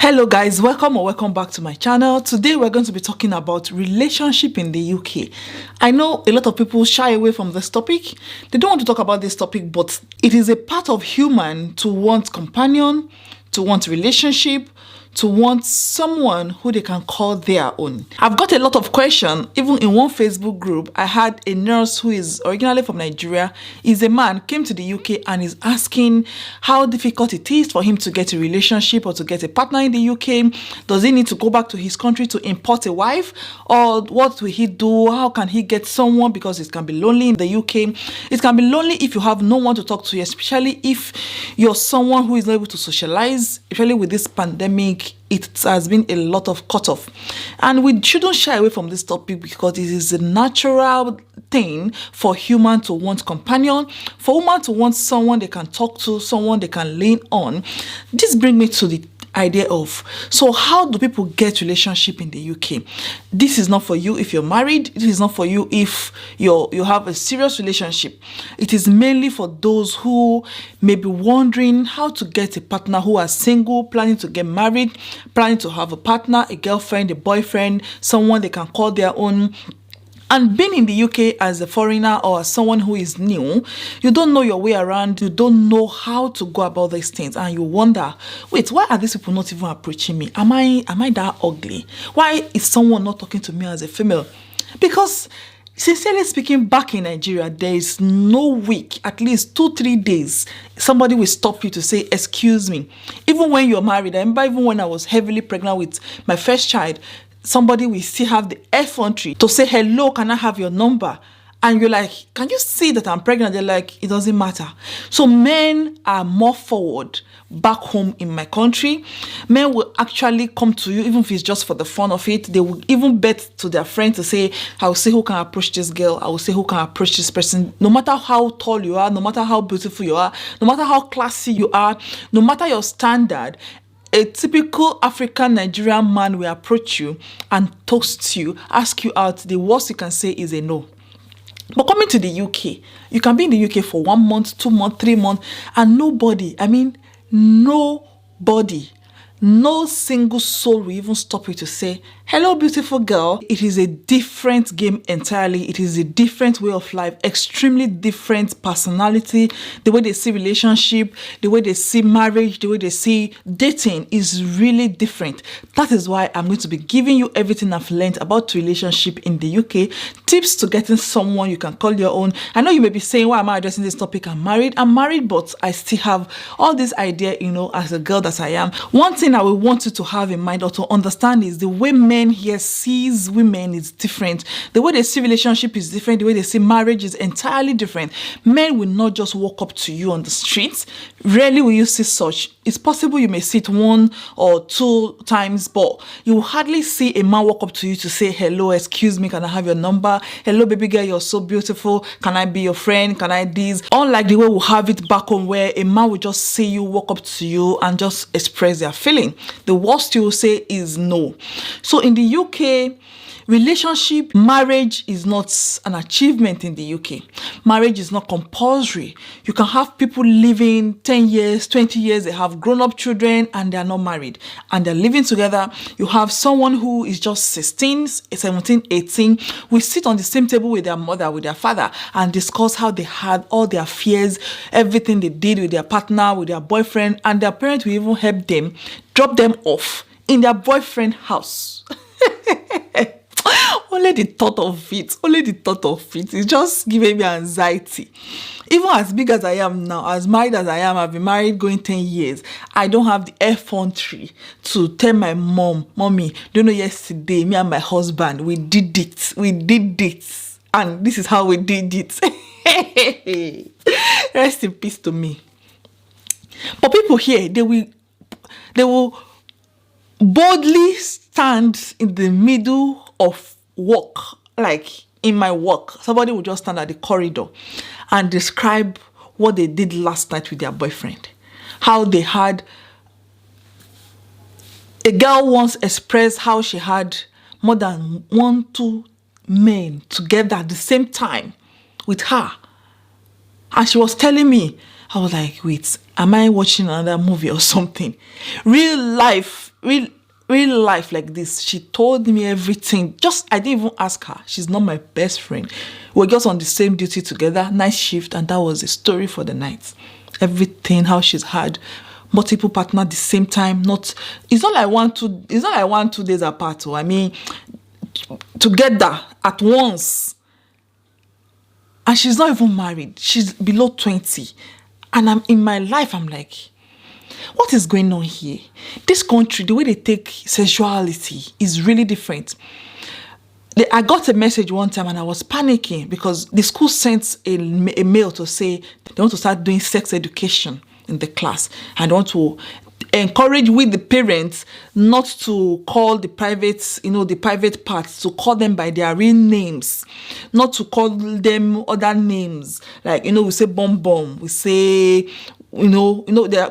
Hello guys, welcome or welcome back to my channel. Today we're going to be talking about relationship in the UK. I know a lot of people shy away from this topic. They don't want to talk about this topic, but it is a part of human to want companion, to want relationship, to want someone who they can call their own. I've got a lot of questions. Even in one Facebook group, I had a nurse who is originally from Nigeria. He's a man, came to the UK and is asking how difficult it is for him to get a relationship or to get a partner in the UK. Does he need to go back to his country to import a wife? Or what will he do? How can he get someone? Because it can be lonely in the UK. It can be lonely if you have no one to talk to, especially if you're someone who is not able to socialize, especially with this pandemic. It has been a lot of cutoff, and we shouldn't shy away from this topic because it is a natural thing for human to want companion, for woman to want someone they can talk to, someone they can lean on. This brings me to the idea of, so how do people get relationship in the UK? This is not for you if you're married. This is not for you if you have a serious relationship. It is mainly for those who may be wondering how to get a partner, who are single, planning to get married, planning to have a partner, a girlfriend, a boyfriend, someone they can call their own. And being in the UK as a foreigner or as someone who is new, you don't know your way around, you don't know how to go about these things, and you wonder, wait, why are these people not even approaching me? Am I that ugly? Why is someone not talking to me as a female? Because sincerely speaking, back in Nigeria, there is no week, at least 2-3 days, somebody will stop you to say, excuse me. Even when you're married, I remember even when I was heavily pregnant with my first child, somebody will still have the effrontery to say, hello, can I have your number? And you're like, can you see that I'm pregnant? They're like, it doesn't matter. So men are more forward back home in my country. Men will actually come to you, even if it's just for the fun of it. They will even bet to their friend to say, I will say who can approach this girl. I will say who can approach this person. No matter how tall you are, no matter how beautiful you are, no matter how classy you are, no matter your standard, a typical African Nigerian man will approach you and toast you, ask you out. The worst you can say is a no. But coming to the UK, you can be in the UK for 1 month, 2 months, 3 months, and nobody, no single soul will even stop you to say, hello, beautiful girl. It is a different game entirely. It is a different way of life, extremely different personality. The way they see relationship, the way they see marriage, the way they see dating is really different. That is why I'm going to be giving you everything I've learned about relationship in the UK, tips to getting someone you can call your own. I know you may be saying, why am I addressing this topic? I'm married, but I still have all this idea, as a girl that I am. One thing I will want you to have in mind or to understand is the way men here sees women is different. The way they see relationship is different. The way they see marriage is entirely different. Men will not just walk up to you on the streets. Rarely will you see such. It's possible you may see it 1 or 2 times, but you will hardly see a man walk up to you to say, hello, excuse me, can I have your number? Hello, baby girl, you're so beautiful. Can I be your friend? Can I this? Unlike the way we have it back home where a man will just see you, walk up to you and just express their feeling. The worst you will say is no. So in the UK, relationship, marriage is not an achievement in the UK. Marriage is not compulsory. You can have people living 10 years, 20 years, they have grown-up children and they are not married and they're living together. You have someone who is just 16, 17, 18. We sit on the same table with their mother, with their father, and discuss how they had all their fears, everything they did with their partner, with their boyfriend, and their parents will even help them, drop them off in their boyfriend house. Only the thought of it is just giving me anxiety. Even as big as I am now, as married as I am, I've been married going 10 years. I don't have the effrontery to tell my mom, mommy, yesterday, me and my husband, we did it. And this is how we did it. Rest in peace to me. But people here, they will boldly stand in the middle of work, like in my work. Somebody will just stand at the corridor and describe what they did last night with their boyfriend. How they had, a girl once expressed how she had more than 1-2 men together at the same time with her. And she was telling me, I was like, wait, am I watching another movie or something? Real life, real life like this. She told me everything. I didn't even ask her. She's not my best friend. We're just on the same duty together, night shift, and that was the story for the night. Everything, how she's had multiple partners at the same time. It's not like 1-2 days apart. I mean, together at once. And she's not even married. She's below 20. And I'm in my life, I'm like, what is going on here? This country, the way they take sexuality is really different. I got a message one time and I was panicking because the school sent a mail to say they want to start doing sex education in the class. And they want to encourage with the parents not to call the private parts, to call them by their real names, not to call them other names. Like, we say bomb, we say, we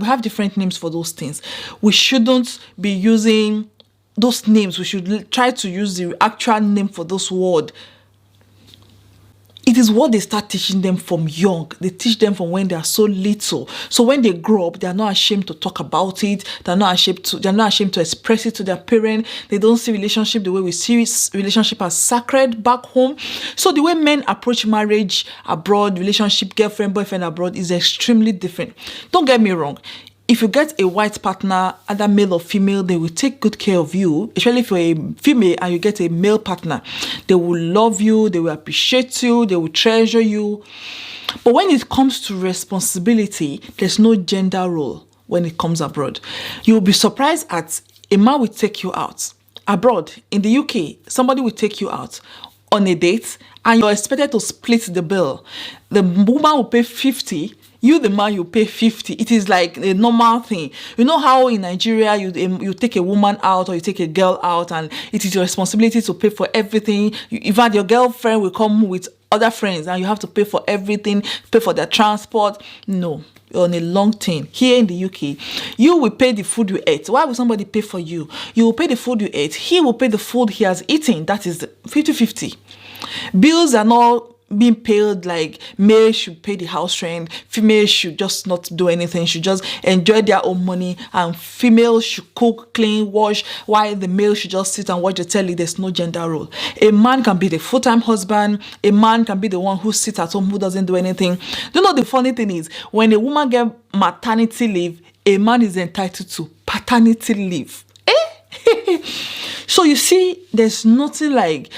have different names for those things. We shouldn't be using those names. We should try to use the actual name for those words. It is what they start teaching them from young. They teach them from when they are so little. So when they grow up, they are not ashamed to talk about it. They're not ashamed to express it to their parent. They don't see relationship the way we see relationship as sacred back home. So the way men approach marriage abroad, relationship, girlfriend, boyfriend abroad is extremely different. Don't get me wrong. If you get a white partner, either male or female, they will take good care of you, especially if you're a female and you get a male partner. They will love you, they will appreciate you, they will treasure you. But when it comes to responsibility, there's no gender role when it comes abroad. You'll be surprised at a man will take you out. Abroad, in the UK, somebody will take you out on a date and you're expected to split the bill. The woman will pay 50. You, the man, you pay 50. It is like a normal thing. You know how in Nigeria you take a woman out or you take a girl out and it is your responsibility to pay for everything. In fact, your girlfriend will come with other friends and you have to pay for everything, pay for their transport. No, on a long thing. Here in the UK, you will pay the food you ate. Why will somebody pay for you? You will pay the food you ate. He will pay the food he has eaten. That is 50-50. Bills are not being paid like male should pay the house rent, female should just not do anything, should just enjoy their own money, and female should cook, clean, wash, while the male should just sit and watch the telly. There's no gender role. A man can be the full-time husband, a man can be the one who sits at home, who doesn't do anything. You know, the funny thing is, when a woman gets maternity leave, a man is entitled to paternity leave. So you see, there's nothing like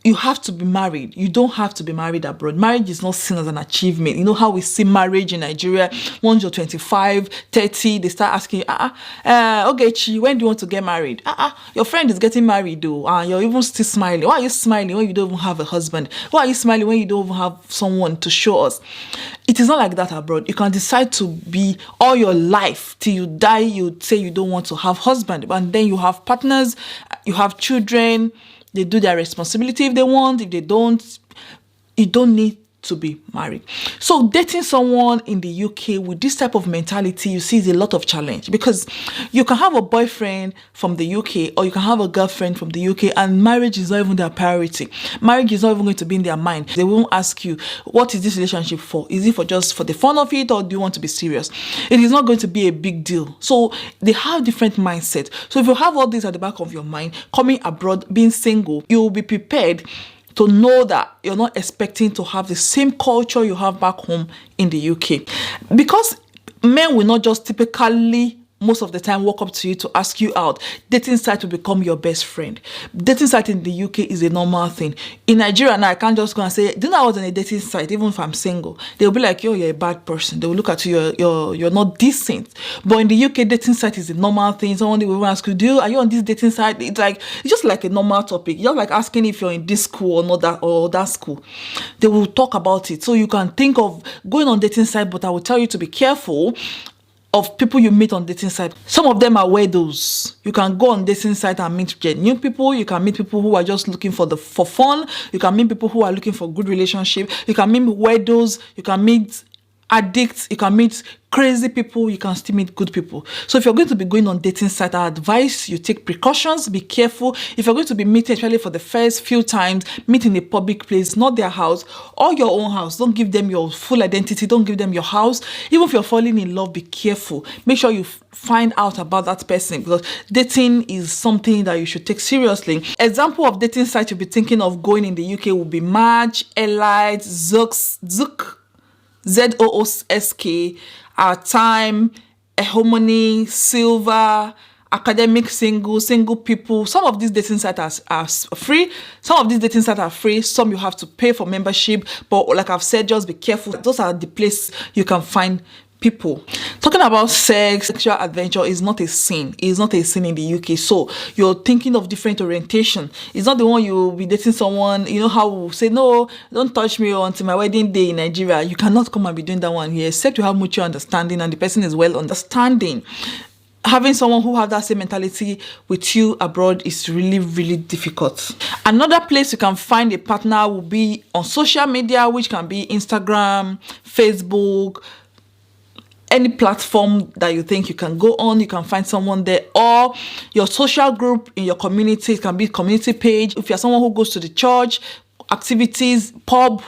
you have to be married. You don't have to be married abroad. Marriage is not seen as an achievement. You know how we see marriage in Nigeria? Once you're 25, 30, they start asking you, okay, Chi, when do you want to get married? Your friend is getting married though, and you're even still smiling. Why are you smiling when you don't even have a husband? Why are you smiling when you don't even have someone to show us? It is not like that abroad. You can decide to be all your life till you die. You say you don't want to have husband, and then you have partners, you have children. They do their responsibility if they want. If they don't, you don't need to be married. So dating someone in the UK with this type of mentality, you see, is a lot of challenge, because you can have a boyfriend from the UK or you can have a girlfriend from the UK and marriage is not even their priority. Marriage is not even going to be in their mind. They won't ask you, what is this relationship for? Is it for just for the fun of it, or do you want to be serious? It is not going to be a big deal. So they have different mindset. So if you have all this at the back of your mind, coming abroad, being single, you will be prepared to know that you're not expecting to have the same culture you have back home in the UK. Because men will not just typically, most of the time, walk up to you to ask you out. Dating site will become your best friend. Dating site in the UK is a normal thing. In Nigeria now, I can't just go and say, do you know I was on a dating site, even if I'm single? They'll be like, yo, you're a bad person. They will look at you, you're not decent. But in the UK, dating site is a normal thing. Someone will even ask you, are you on this dating site? It's just like a normal topic. You're like asking if you're in this school or not, or that school. They will talk about it. So you can think of going on dating site, but I will tell you to be careful of people you meet on dating site. Some of them are weirdos. You can go on dating site and meet new people. You can meet people who are just looking for fun. You can meet people who are looking for good relationship. You can meet weirdos. You can meet addicts, you can meet crazy people, you can still meet good people. So if you're going to be going on dating site, I advise you take precautions, be careful. If you're going to be meeting, especially for the first few times, meet in a public place, not their house or your own house. Don't give them your full identity, don't give them your house. Even if you're falling in love, be careful. Make sure you find out about that person, because dating is something that you should take seriously. Example of dating site you'll be thinking of going in the UK will be Match, Elite, Zook, ZOOSK, Our Time, eHarmony, Silver, Academic Single people. Some of these dating sites are free. Some of these dating sites are free. Some you have to pay for membership. But like I've said, just be careful. Those are the places you can find people. Talking about sex, sexual adventure is not a sin. It's not a sin in the UK. So you're thinking of different orientation. It's not the one you'll be dating someone, you know how we'll say, no, don't touch me until my wedding day in Nigeria. You cannot come and be doing that one here, except you have mutual understanding and the person is well understanding. Having someone who has that same mentality with you abroad is really, really difficult. Another place you can find a partner will be on social media, which can be Instagram, Facebook, any platform that you think you can go on, you can find someone there, or your social group in your community. It can be community page. If you're someone who goes to the church, activities, pub.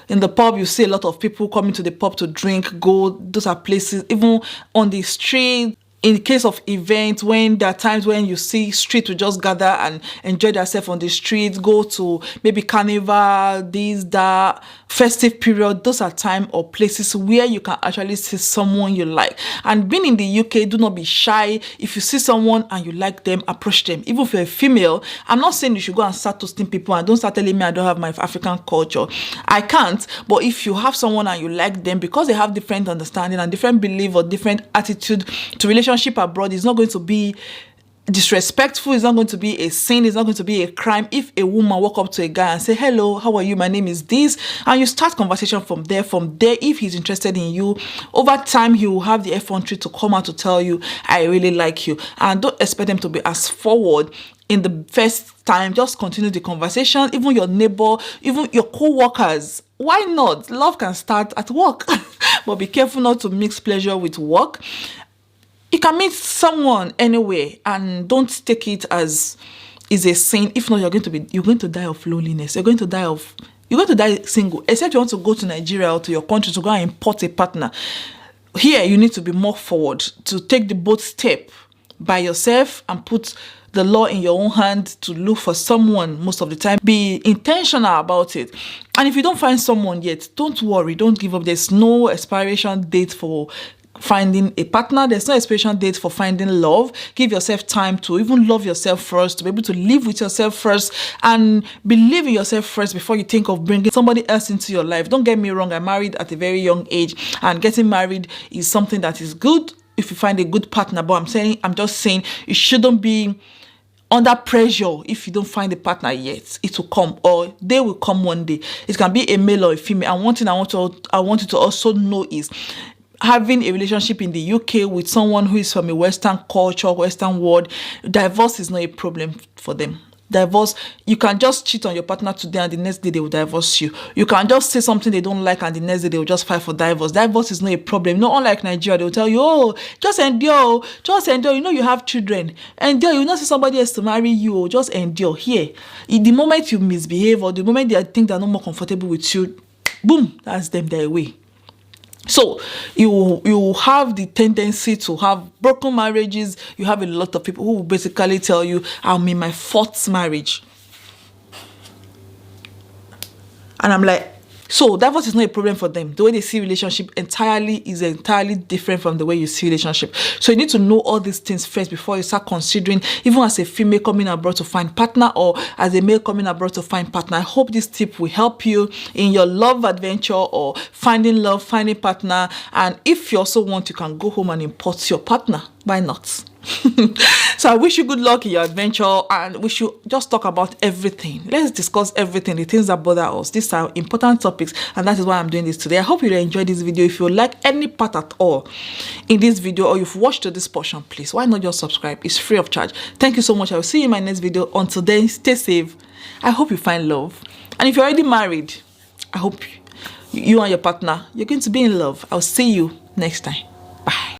In the pub, you see a lot of people coming to the pub to drink, go. Those are places, even on the street. In the case of events, when there are times when you see street to just gather and enjoy themselves on the street, go to maybe carnival, this, that, festive period, those are time or places where you can actually see someone you like. And being in the UK, do not be shy. If you see someone and you like them, approach them. Even if you're a female, I'm not saying you should go and start toasting people and don't start telling me I don't have my African culture. I can't. But if you have someone and you like them, because they have different understanding and different belief or different attitude to relationship abroad, is not going to be disrespectful, it's not going to be a sin, it's not going to be a crime if a woman walk up to a guy and say, hello, how are you, my name is this, and you start conversation from there. If he's interested in you, over time he will have the effrontery to come out to tell you, I really like you. And don't expect them to be as forward in the first time. Just continue the conversation. Even your neighbor, even your co-workers, why not? Love can start at work. But be careful not to mix pleasure with work. You can meet someone anywhere and don't take it as is a sin. If not, you're going to die of loneliness. You're going to die single. Except you want to go to Nigeria or to your country to go and import a partner. Here, you need to be more forward, to take the bold step by yourself and put the law in your own hand to look for someone most of the time. Be intentional about it. And if you don't find someone yet, don't worry, don't give up. There's no expiration date for finding a partner. There's no expiration date for finding love. Give yourself time to even love yourself first, to be able to live with yourself first and believe in yourself first before you think of bringing somebody else into your life. Don't get me wrong, I married at a very young age, and getting married is something that is good if you find a good partner. But I'm just saying you shouldn't be under pressure if you don't find a partner yet. It will come, or they will come one day. It can be a male or a female. And one thing I want you to also know is having a relationship in the UK with someone who is from a Western culture, Western world, divorce is not a problem for them. Divorce, you can just cheat on your partner today and the next day they will divorce you. You can just say something they don't like and the next day they will just file for divorce. Divorce is not a problem. Not unlike Nigeria, they will tell you, oh, just endure. You know you have children. Endure. You will not see somebody else to marry you. Just endure. Here, the moment you misbehave or the moment they think they're not more comfortable with you, boom, that's them, they're away. So you have the tendency to have broken marriages. You have a lot of people who will basically tell you, I'm in my 4th marriage. And I'm like, so divorce is not a problem for them. The way they see relationship is entirely different from the way you see relationship. So you need to know all these things first before you start considering, even as a female coming abroad to find partner or as a male coming abroad to find partner. I hope this tip will help you in your love adventure or finding love, finding partner. And if you also want, you can go home and import your partner. Why not? So I wish you good luck in your adventure, and we should just talk about everything. Let's discuss everything, the things that bother us. These are important topics, and that is why I'm doing this today. I hope you enjoyed this video. If you like any part at all in this video, or you've watched to this portion, please, why not just subscribe? It's free of charge. Thank you so much. I will see you in my next video. Until then, stay safe. I hope you find love. And if you're already married, I hope you and your partner, you're going to be in love. I'll see you next time.